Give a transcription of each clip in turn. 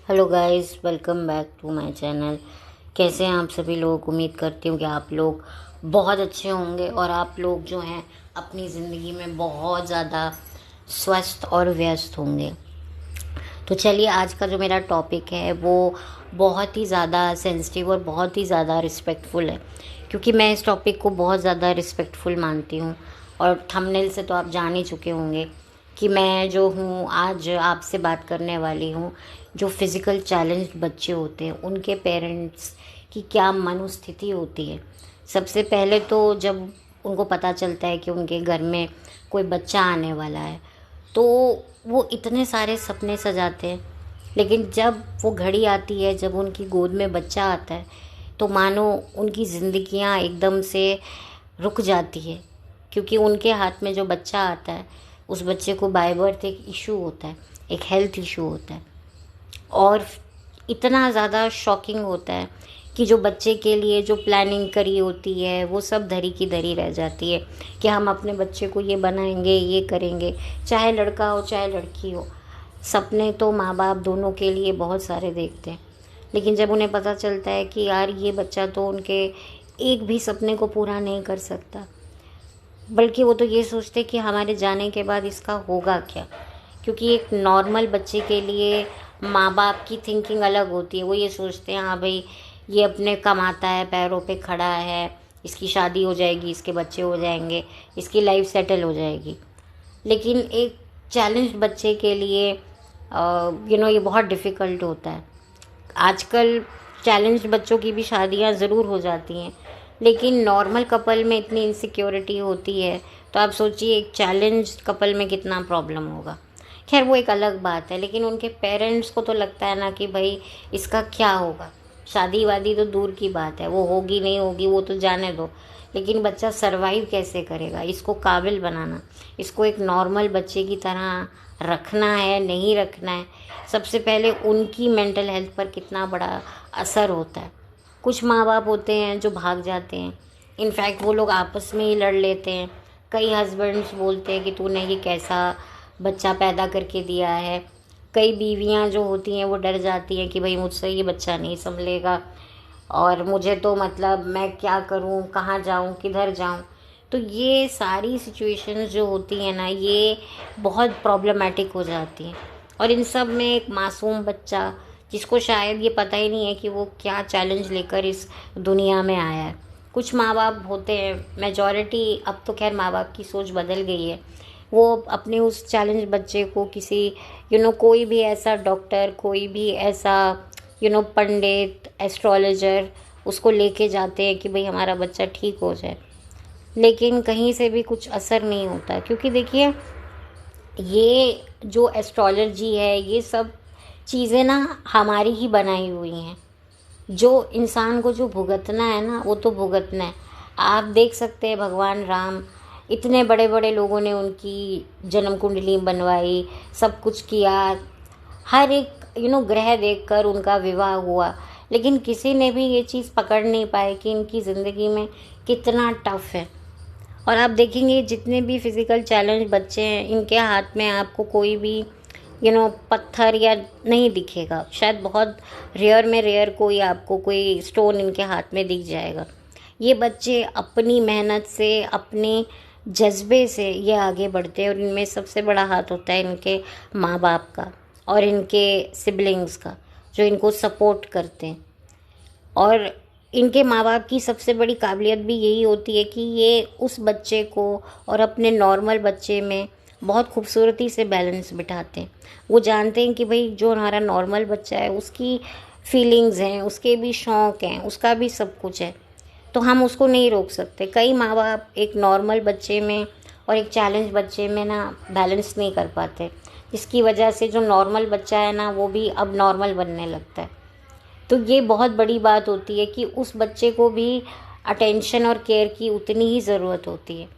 Hello guys, welcome back to my channel. कैसे हैं आप सभी लोग। उम्मीद करती हूँ कि आप लोग बहुत अच्छे होंगे और आप लोग जो हैं अपनी ज़िंदगी में बहुत ज़्यादा स्वस्थ और व्यस्त होंगे। तो चलिए, आज का जो मेरा टॉपिक है वो बहुत ही ज़्यादा सेंसिटिव और बहुत ही ज़्यादा रिस्पेक्टफुल है, क्योंकि मैं इस टॉपिक को बहुत ज़्यादा रिस्पेक्टफुल मानती हूँ। और थंबनेल से तो आप जान ही चुके होंगे कि मैं जो हूँ आज आपसे बात करने वाली हूँ, जो फिज़िकल चैलेंज बच्चे होते हैं उनके पेरेंट्स की क्या मनोस्थिति होती है। सबसे पहले तो जब उनको पता चलता है कि उनके घर में कोई बच्चा आने वाला है, तो वो इतने सारे सपने सजाते हैं, लेकिन जब वो घड़ी आती है, जब उनकी गोद में बच्चा आता है, तो मानो उनकी ज़िंदगियाँ एकदम से रुक जाती है। क्योंकि उनके हाथ में जो बच्चा आता है, उस बच्चे को बाय बर्थ एक इशू होता है, एक हेल्थ इशू होता है। और इतना ज़्यादा शॉकिंग होता है कि जो बच्चे के लिए जो प्लानिंग करी होती है वो सब धरी की धरी रह जाती है कि हम अपने बच्चे को ये बनाएंगे, ये करेंगे। चाहे लड़का हो चाहे लड़की हो, सपने तो माँ बाप दोनों के लिए बहुत सारे देखते हैं। लेकिन जब उन्हें पता चलता है कि यार ये बच्चा तो उनके एक भी सपने को पूरा नहीं कर सकता, बल्कि वो तो ये सोचते कि हमारे जाने के बाद इसका होगा क्या। क्योंकि एक नॉर्मल बच्चे के लिए माँ बाप की थिंकिंग अलग होती है। वो ये सोचते हैं, हाँ भाई ये अपने कमाता है, पैरों पे खड़ा है, इसकी शादी हो जाएगी, इसके बच्चे हो जाएंगे, इसकी लाइफ सेटल हो जाएगी। लेकिन एक चैलेंज बच्चे के लिए ये बहुत डिफ़िकल्ट होता है। आजकल चैलेंज बच्चों की भी शादियां ज़रूर हो जाती हैं, लेकिन नॉर्मल कपल में इतनी इनसिक्योरिटी होती है, तो आप सोचिए एक चैलेंज कपल में कितना प्रॉब्लम होगा। खैर वो एक अलग बात है, लेकिन उनके पेरेंट्स को तो लगता है ना कि भाई इसका क्या होगा। शादी वादी तो दूर की बात है, वो होगी नहीं होगी वो तो जाने दो, लेकिन बच्चा सरवाइव कैसे करेगा, इसको काबिल बनाना, इसको एक नॉर्मल बच्चे की तरह रखना है नहीं रखना है, सबसे पहले उनकी मेंटल हेल्थ पर कितना बड़ा असर होता है। कुछ माँ बाप होते हैं जो भाग जाते हैं, इनफैक्ट वो लोग आपस में ही लड़ लेते हैं। कई हस्बैंड्स बोलते हैं कि तूने ये कैसा बच्चा पैदा करके दिया है। कई बीवियाँ जो होती हैं वो डर जाती हैं कि भाई मुझसे ये बच्चा नहीं संभलेगा, और मुझे तो मतलब मैं क्या करूं, कहाँ जाऊं, किधर जाऊं। तो ये सारी सिचुएशंस जो होती हैं ना, ये बहुत प्रॉब्लमेटिक हो जाती हैं। और इन सब में एक मासूम बच्चा, जिसको शायद ये पता ही नहीं है कि वो क्या चैलेंज लेकर इस दुनिया में आया है। कुछ माँ बाप होते हैं, मेजॉरिटी, अब तो खैर माँ बाप की सोच बदल गई है, वो अपने उस चैलेंज बच्चे को किसी कोई भी ऐसा डॉक्टर, कोई भी ऐसा पंडित, एस्ट्रोलॉजर, उसको लेके जाते हैं कि भाई हमारा बच्चा ठीक हो जाए। लेकिन कहीं से भी कुछ असर नहीं होता, क्योंकि देखिए ये जो एस्ट्रोलॉजी है, ये सब चीज़ें ना हमारी ही बनाई हुई हैं। जो इंसान को जो भुगतना है ना, वो तो भुगतना है। आप देख सकते हैं भगवान राम, इतने बड़े बड़े लोगों ने उनकी जन्म कुंडली बनवाई, सब कुछ किया, हर एक ग्रह देखकर उनका विवाह हुआ, लेकिन किसी ने भी ये चीज़ पकड़ नहीं पाए कि इनकी ज़िंदगी में कितना टफ है। और आप देखेंगे जितने भी फिज़िकल चैलेंज बच्चे हैं, इनके हाथ में आपको कोई भी पत्थर या नहीं दिखेगा। शायद बहुत रेयर में रेयर कोई आपको कोई स्टोन इनके हाथ में दिख जाएगा। ये बच्चे अपनी मेहनत से, अपने जज्बे से ये आगे बढ़ते हैं, और इनमें सबसे बड़ा हाथ होता है इनके माँ बाप का और इनके सिबलिंग्स का, जो इनको सपोर्ट करते हैं। और इनके माँ बाप की सबसे बड़ी काबिलियत भी यही होती है कि ये उस बच्चे को और अपने नॉर्मल बच्चे में बहुत खूबसूरती से बैलेंस बिठाते हैं। वो जानते हैं कि भाई जो हमारा नॉर्मल बच्चा है, उसकी फीलिंग्स हैं, उसके भी शौक़ हैं, उसका भी सब कुछ है, तो हम उसको नहीं रोक सकते। कई माँ बाप एक नॉर्मल बच्चे में और एक चैलेंज बच्चे में ना बैलेंस नहीं कर पाते, जिसकी वजह से जो नॉर्मल बच्चा है ना, वो भी अब नॉर्मल बनने लगता है। तो ये बहुत बड़ी बात होती है कि उस बच्चे को भी अटेंशन और केयर की उतनी ही ज़रूरत होती है,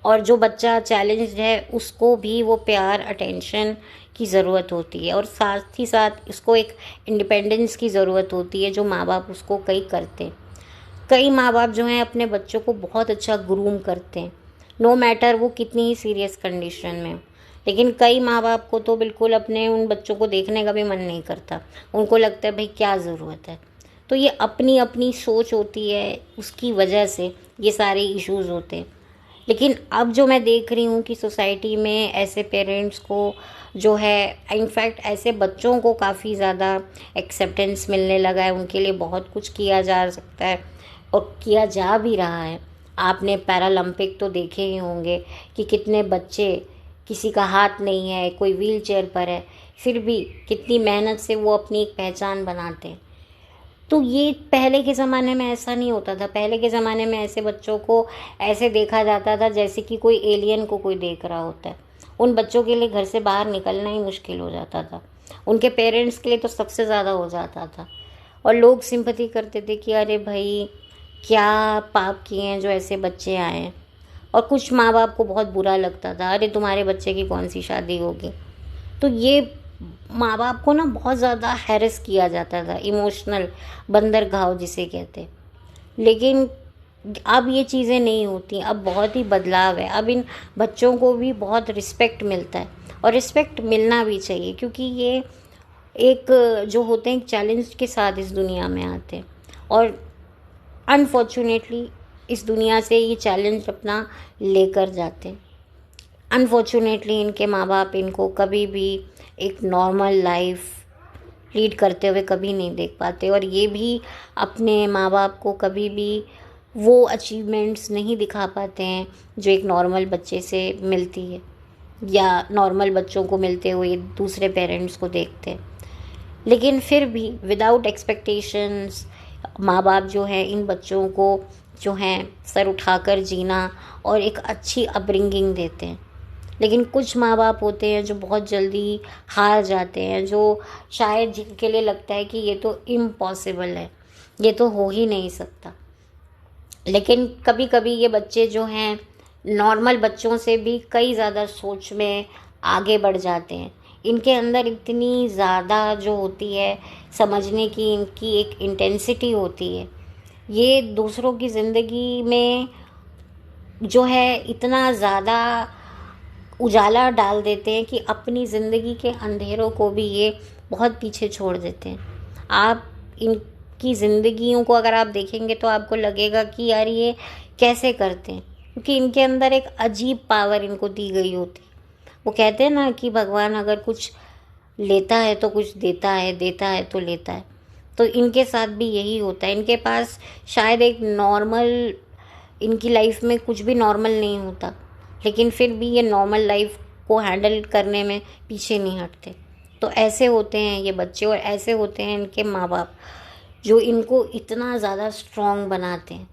और जो बच्चा चैलेंज्ड है उसको भी वो प्यार, अटेंशन की ज़रूरत होती है, और साथ ही साथ इसको एक इंडिपेंडेंस की ज़रूरत होती है, जो माँ बाप उसको कई करते हैं। कई माँ बाप जो हैं अपने बच्चों को बहुत अच्छा ग्रूम करते हैं, नो मैटर वो कितनी ही सीरियस कंडीशन में। लेकिन कई माँ बाप को तो बिल्कुल अपने उन बच्चों को देखने का भी मन नहीं करता। उनको लगता है भाई क्या ज़रूरत है। तो ये अपनी अपनी सोच होती है, उसकी वजह से ये सारे इश्यूज़ होते हैं। लेकिन अब जो मैं देख रही हूँ कि सोसाइटी में ऐसे पेरेंट्स को जो है, इनफैक्ट ऐसे बच्चों को काफ़ी ज़्यादा एक्सेप्टेंस मिलने लगा है, उनके लिए बहुत कुछ किया जा सकता है और किया जा भी रहा है। आपने पैरालंपिक तो देखे ही होंगे कि कितने बच्चे, किसी का हाथ नहीं है, कोई व्हील चेयर पर है, फिर भी कितनी मेहनत से वो अपनी एक पहचान बनाते हैं। तो ये पहले के ज़माने में ऐसा नहीं होता था। पहले के ज़माने में ऐसे बच्चों को ऐसे देखा जाता था जैसे कि कोई एलियन को कोई देख रहा होता है। उन बच्चों के लिए घर से बाहर निकलना ही मुश्किल हो जाता था। उनके पेरेंट्स के लिए तो सबसे ज़्यादा हो जाता था। और लोग सिंपैथी करते थे कि अरे भाई क्या पाप किए हैं जो ऐसे बच्चे आए हैं। और कुछ माँ बाप को बहुत बुरा लगता था, अरे तुम्हारे बच्चे की कौन सी शादी होगी। तो ये माँ बाप को ना बहुत ज़्यादा हैरेस किया जाता था, इमोशनल बंदरगाह जिसे कहते हैं। लेकिन अब ये चीज़ें नहीं होती, अब बहुत ही बदलाव है। अब इन बच्चों को भी बहुत रिस्पेक्ट मिलता है और रिस्पेक्ट मिलना भी चाहिए, क्योंकि ये एक जो होते हैं चैलेंज के साथ इस दुनिया में आते हैं और अनफॉर्चुनेटली इस दुनिया से ये चैलेंज अपना लेकर जाते हैं। अनफॉर्चुनेटली इनके माँ बाप इनको कभी भी एक नॉर्मल लाइफ लीड करते हुए कभी नहीं देख पाते और ये भी अपने माँ बाप को कभी भी वो अचीवमेंट्स नहीं दिखा पाते हैं जो एक नॉर्मल बच्चे से मिलती है या नॉर्मल बच्चों को मिलते हुए दूसरे पेरेंट्स को देखते हैं। लेकिन फिर भी विदाउट एक्सपेक्टेशंस माँ बाप जो है इन बच्चों को जो हैं सर उठाकर जीना और एक अच्छी अपब्रिंगिंग देते हैं। लेकिन कुछ माँ बाप होते हैं जो बहुत जल्दी हार जाते हैं, जो शायद जिनके लिए लगता है कि ये तो इम्पॉसिबल है, ये तो हो ही नहीं सकता। लेकिन कभी कभी ये बच्चे जो हैं नॉर्मल बच्चों से भी कई ज़्यादा सोच में आगे बढ़ जाते हैं। इनके अंदर इतनी ज़्यादा जो होती है समझने की, इनकी एक इंटेंसिटी होती है, ये दूसरों की ज़िंदगी में जो है इतना ज़्यादा उजाला डाल देते हैं कि अपनी ज़िंदगी के अंधेरों को भी ये बहुत पीछे छोड़ देते हैं। आप इनकी ज़िंदगियों को अगर आप देखेंगे तो आपको लगेगा कि यार ये कैसे करते हैं, क्योंकि इनके अंदर एक अजीब पावर इनको दी गई होती है। वो कहते हैं ना कि भगवान अगर कुछ लेता है तो कुछ देता है, देता है तो लेता है। तो इनके साथ भी यही होता है। इनके पास शायद एक नॉर्मल, इनकी लाइफ में कुछ भी नॉर्मल नहीं होता, लेकिन फिर भी ये नॉर्मल लाइफ को हैंडल करने में पीछे नहीं हटते। तो ऐसे होते हैं ये बच्चे और ऐसे होते हैं इनके माँ बाप जो इनको इतना ज़्यादा स्ट्रॉन्ग बनाते हैं।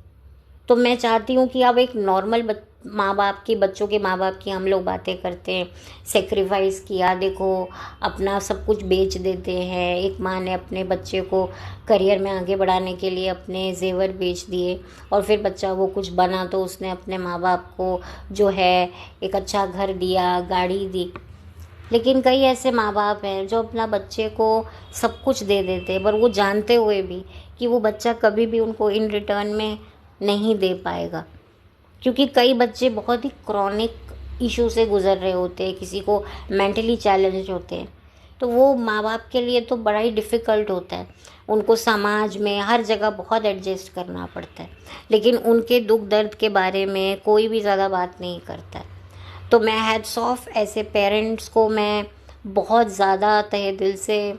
तो मैं चाहती हूँ कि अब एक नॉर्मल माँ बाप की, बच्चों के माँ बाप की हम लोग बातें करते हैं। सेक्रीफाइस किया, देखो अपना सब कुछ बेच देते हैं। एक माँ ने अपने बच्चे को करियर में आगे बढ़ाने के लिए अपने जेवर बेच दिए और फिर बच्चा वो कुछ बना तो उसने अपने माँ बाप को जो है एक अच्छा घर दिया, गाड़ी दी। लेकिन कई ऐसे माँ बाप हैं जो अपना बच्चे को सब कुछ दे देते हैं, पर वो जानते हुए भी कि वो बच्चा कभी भी उनको इन रिटर्न में नहीं दे पाएगा, क्योंकि कई बच्चे बहुत ही क्रॉनिक इशू से गुजर रहे होते हैं, किसी को मेंटली चैलेंज होते हैं। तो वो माँ बाप के लिए तो बड़ा ही डिफ़िकल्ट होता है, उनको समाज में हर जगह बहुत एडजस्ट करना पड़ता है, लेकिन उनके दुख दर्द के बारे में कोई भी ज़्यादा बात नहीं करता है। तो मैं हैट्स ऑफ ऐसे पेरेंट्स को मैं बहुत ज़्यादा तहे दिल से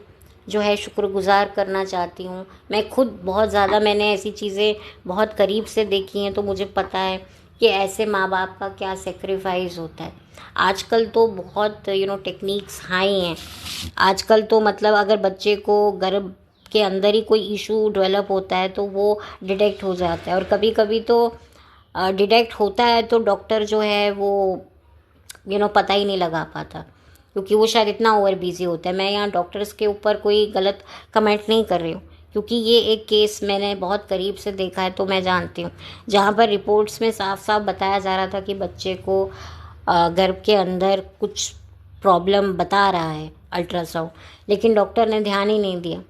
जो है शुक्रगुज़ार करना चाहती हूँ। मैं खुद बहुत ज़्यादा, मैंने ऐसी चीज़ें बहुत करीब से देखी हैं, तो मुझे पता है कि ऐसे माँ बाप का क्या सेक्रीफाइस होता है। आजकल तो बहुत टेक्निक्स हाई हैं। आजकल तो मतलब अगर बच्चे को गर्भ के अंदर ही कोई इशू डेवलप होता है तो वो डिटेक्ट हो जाता है, और कभी कभी तो डिटेक्ट होता है तो डॉक्टर जो है वो पता ही नहीं लगा पाता, क्योंकि वो शायद इतना ओवर बिजी होता है। मैं यहाँ डॉक्टर्स के ऊपर कोई गलत कमेंट नहीं कर रही हूँ, क्योंकि ये एक केस मैंने बहुत करीब से देखा है, तो मैं जानती हूँ, जहाँ पर रिपोर्ट्स में साफ साफ बताया जा रहा था कि बच्चे को गर्भ के अंदर कुछ प्रॉब्लम बता रहा है अल्ट्रासाउंड, लेकिन डॉक्टर ने ध्यान ही नहीं दिया।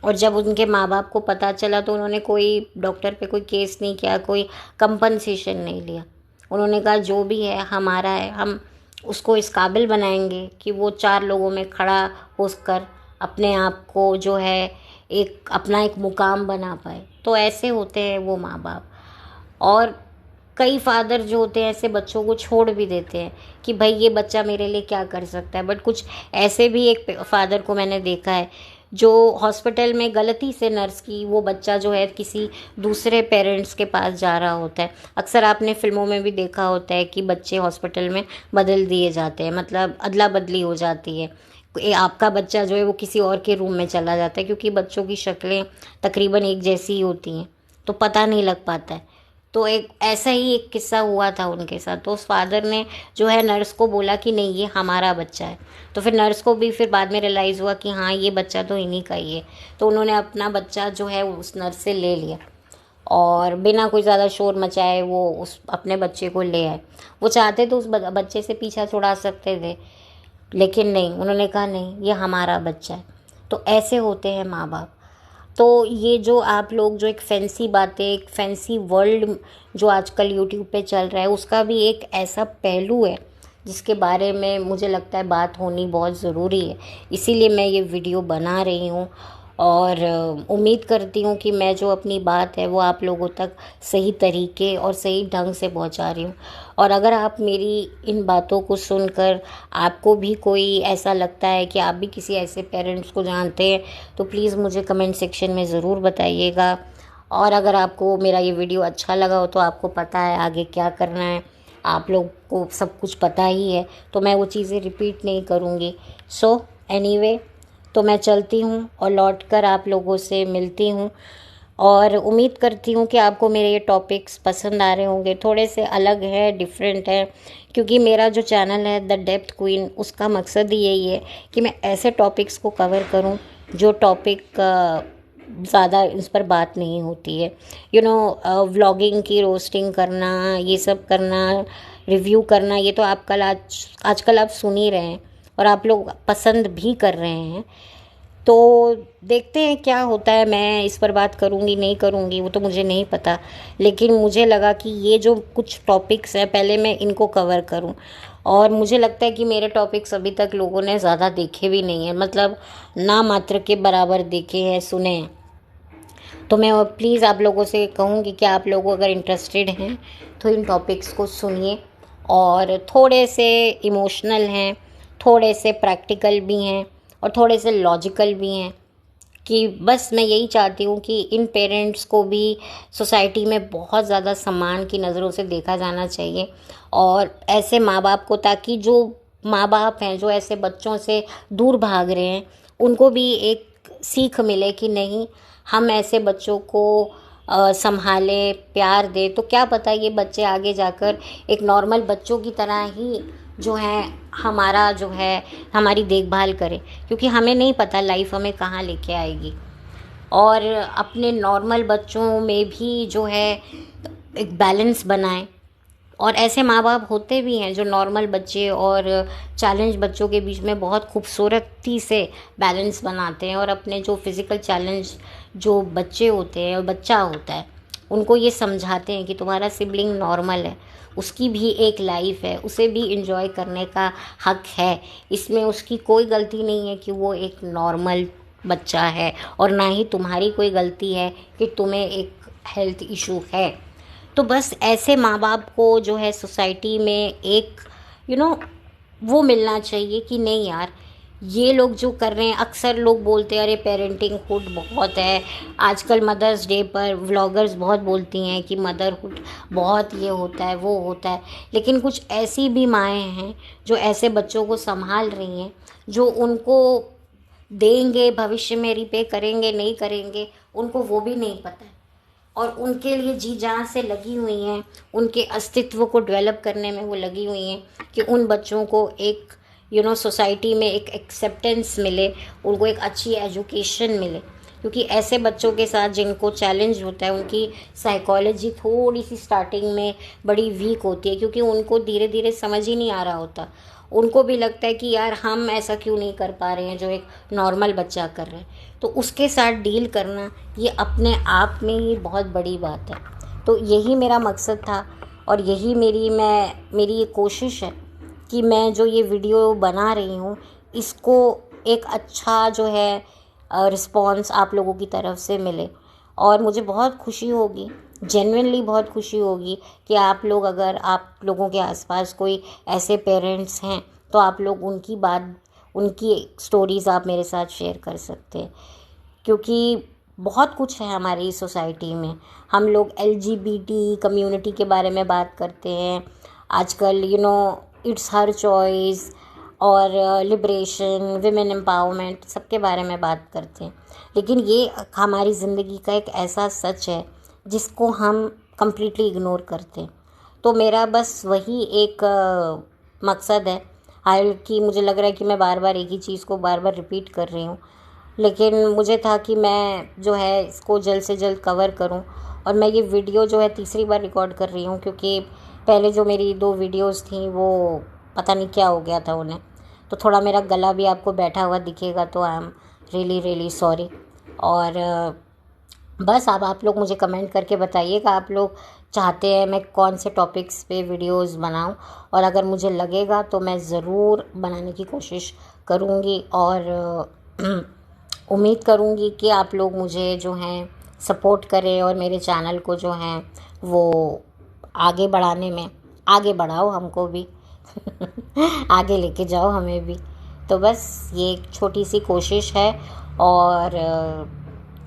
और जब उनके माँ बाप को पता चला तो उन्होंने कोई डॉक्टर पे कोई केस नहीं किया, कोई कंपनसेशन नहीं लिया। उन्होंने कहा जो भी है हमारा है, हम उसको इस काबिल बनाएंगे कि वो 4 लोगों में खड़ा होकर अपने आप को जो है एक अपना एक मुकाम बना पाए। तो ऐसे होते हैं वो माँ बाप। और कई फादर जो होते हैं ऐसे बच्चों को छोड़ भी देते हैं कि भाई ये बच्चा मेरे लिए क्या कर सकता है। बट कुछ ऐसे भी एक फादर को मैंने देखा है जो हॉस्पिटल में गलती से नर्स की वो बच्चा जो है किसी दूसरे पेरेंट्स के पास जा रहा होता है। अक्सर आपने फिल्मों में भी देखा होता है कि बच्चे हॉस्पिटल में बदल दिए जाते हैं, मतलब अदला बदली हो जाती है। आपका बच्चा जो है वो किसी और के रूम में चला जाता है, क्योंकि बच्चों की शक्लें तकरीबन एक जैसी ही होती हैं तो पता नहीं लग पाता है। तो एक ऐसा ही एक किस्सा हुआ था उनके साथ। तो उस फादर ने जो है नर्स को बोला कि नहीं ये हमारा बच्चा है। तो फिर नर्स को भी फिर बाद में रियलाइज़ हुआ कि हाँ ये बच्चा तो इन्हीं का ही है। तो उन्होंने अपना बच्चा जो है उस नर्स से ले लिया और बिना कोई ज़्यादा शोर मचाए वो उस अपने बच्चे को ले आए। वो चाहते तो उस बच्चे से पीछा छुड़ा सकते थे, लेकिन नहीं, उन्होंने कहा नहीं ये हमारा बच्चा है। तो ऐसे होते हैं माँ बाप। तो ये जो आप लोग जो एक फैंसी बातें, एक फैंसी वर्ल्ड जो आजकल यूट्यूब पे चल रहा है, उसका भी एक ऐसा पहलू है जिसके बारे में मुझे लगता है बात होनी बहुत ज़रूरी है। इसीलिए मैं ये वीडियो बना रही हूँ और उम्मीद करती हूँ कि मैं जो अपनी बात है वो आप लोगों तक सही तरीके और सही ढंग से पहुँचा रही हूँ। और अगर आप मेरी इन बातों को सुनकर आपको भी कोई ऐसा लगता है कि आप भी किसी ऐसे पेरेंट्स को जानते हैं तो प्लीज़ मुझे कमेंट सेक्शन में ज़रूर बताइएगा। और अगर आपको मेरा ये वीडियो अच्छा लगा हो तो आपको पता है आगे क्या करना है, आप लोग को सब कुछ पता ही है, तो मैं वो चीज़ें रिपीट नहीं करूँगी। सो एनीवे, तो मैं चलती हूँ और लौट कर आप लोगों से मिलती हूँ। और उम्मीद करती हूँ कि आपको मेरे ये टॉपिक्स पसंद आ रहे होंगे। थोड़े से अलग है, डिफरेंट है, क्योंकि मेरा जो चैनल है द डेप्थ क्वीन, उसका मकसद ही यही है कि मैं ऐसे टॉपिक्स को कवर करूँ जो टॉपिक ज़्यादा इस पर बात नहीं होती है। व्लॉगिंग की रोस्टिंग करना, ये सब करना, रिव्यू करना, ये तो आजकल आप सुन ही रहे हैं और आप लोग पसंद भी कर रहे हैं। तो देखते हैं क्या होता है। मैं इस पर बात करूँगी नहीं करूँगी वो तो मुझे नहीं पता, लेकिन मुझे लगा कि ये जो कुछ टॉपिक्स हैं पहले मैं इनको कवर करूँ। और मुझे लगता है कि मेरे टॉपिक्स अभी तक लोगों ने ज़्यादा देखे भी नहीं हैं, मतलब ना मात्र के बराबर देखे हैं, सुने हैं। तो मैं प्लीज़ आप लोगों से कहूँगी कि आप लोग अगर इंटरेस्टेड हैं तो इन टॉपिक्स को सुनिए। और थोड़े से इमोशनल हैं, थोड़े से प्रैक्टिकल भी हैं और थोड़े से लॉजिकल भी हैं। कि बस मैं यही चाहती हूँ कि इन पेरेंट्स को भी सोसाइटी में बहुत ज़्यादा सम्मान की नज़रों से देखा जाना चाहिए। और ऐसे माँ बाप को, ताकि जो माँ बाप हैं जो ऐसे बच्चों से दूर भाग रहे हैं, उनको भी एक सीख मिले कि नहीं, हम ऐसे बच्चों को संभालें, प्यार दें, तो क्या पता ये बच्चे आगे जाकर एक नॉर्मल बच्चों की तरह ही जो है हमारी देखभाल करे। क्योंकि हमें नहीं पता लाइफ हमें कहाँ लेके आएगी। और अपने नॉर्मल बच्चों में भी जो है एक बैलेंस बनाएं। और ऐसे माँ बाप होते भी हैं जो नॉर्मल बच्चे और चैलेंज बच्चों के बीच में बहुत खूबसूरती से बैलेंस बनाते हैं और अपने जो फिज़िकल चैलेंज जो बच्चे होते हैं और बच्चा होता है उनको ये समझाते हैं कि तुम्हारा सिबलिंग नॉर्मल है, उसकी भी एक लाइफ है, उसे भी इंजॉय करने का हक है। इसमें उसकी कोई गलती नहीं है कि वो एक नॉर्मल बच्चा है, और ना ही तुम्हारी कोई गलती है कि तुम्हें एक हेल्थ इशू है। तो बस ऐसे माँ बाप को जो है सोसाइटी में एक वो मिलना चाहिए कि नहीं यार, ये लोग जो कर रहे हैं, अक्सर लोग बोलते हैं अरे पेरेंटिंग हुड बहुत है। आजकल मदर्स डे पर व्लॉगर्स बहुत बोलती हैं कि मदरहुड बहुत ये होता है वो होता है, लेकिन कुछ ऐसी भी माएँ हैं जो ऐसे बच्चों को संभाल रही हैं, जो उनको देंगे भविष्य में रिपे करेंगे नहीं करेंगे उनको वो भी नहीं पता है। और उनके लिए जी जान से लगी हुई हैं, उनके अस्तित्व को डेवलप करने में वो लगी हुई हैं कि उन बच्चों को एक सोसाइटी में एक एक्सेप्टेंस मिले, उनको एक अच्छी एजुकेशन मिले। क्योंकि ऐसे बच्चों के साथ जिनको चैलेंज होता है उनकी साइकोलॉजी थोड़ी सी स्टार्टिंग में बड़ी वीक होती है, क्योंकि उनको धीरे धीरे समझ ही नहीं आ रहा होता। उनको भी लगता है कि यार हम ऐसा क्यों नहीं कर पा रहे हैं जो एक नॉर्मल बच्चा कर रहा है। तो उसके साथ डील करना ये अपने आप में ही बहुत बड़ी बात है। तो यही मेरा मकसद था और यही मेरी कोशिश है कि मैं जो ये वीडियो बना रही हूँ इसको एक अच्छा जो है रिस्पॉन्स आप लोगों की तरफ से मिले। और मुझे बहुत खुशी होगी, जेन्युइनली बहुत खुशी होगी कि आप लोग, अगर आप लोगों के आसपास कोई ऐसे पेरेंट्स हैं तो आप लोग उनकी बात, उनकी स्टोरीज़ आप मेरे साथ शेयर कर सकते हैं। क्योंकि बहुत कुछ है हमारी सोसाइटी में, हम लोग LGBT कम्युनिटी के बारे में बात करते हैं आजकल, इट्स हर चॉइस और लिबरेशन, विमेन एम्पावरमेंट, सबके बारे में बात करते हैं। लेकिन ये हमारी ज़िंदगी का एक ऐसा सच है जिसको हम कम्प्लीटली इग्नोर करते हैं। तो मेरा बस वही एक मकसद है। हालांकि मुझे लग रहा है कि मैं बार बार एक ही चीज़ को बार बार रिपीट कर रही हूँ, लेकिन मुझे था कि मैं जो है इसको जल्द से जल्द कवर करूं। और मैं ये वीडियो जो है तीसरी बार रिकॉर्ड कर रही हूँ, क्योंकि पहले जो मेरी 2 वीडियोस थी वो पता नहीं क्या हो गया था उन्हें, तो थोड़ा मेरा गला भी आपको बैठा हुआ दिखेगा, तो I am really really sorry. और बस अब आप लोग मुझे कमेंट करके बताइएगा आप लोग चाहते हैं मैं कौन से टॉपिक्स पे वीडियोस बनाऊं, और अगर मुझे लगेगा तो मैं ज़रूर बनाने की कोशिश करूँगी। और उम्मीद करूँगी कि आप लोग मुझे जो हैं सपोर्ट करें और मेरे चैनल को जो है वो आगे बढ़ाने में आगे बढ़ाओ, हमको भी आगे लेके जाओ हमें भी। तो बस ये एक छोटी सी कोशिश है, और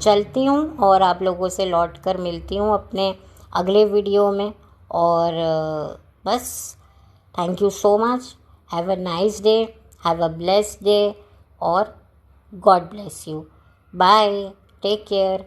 चलती हूँ और आप लोगों से लौट कर मिलती हूँ अपने अगले वीडियो में। और बस thank you so much, have a nice day, have a blessed day, और God bless you. Bye. Take care.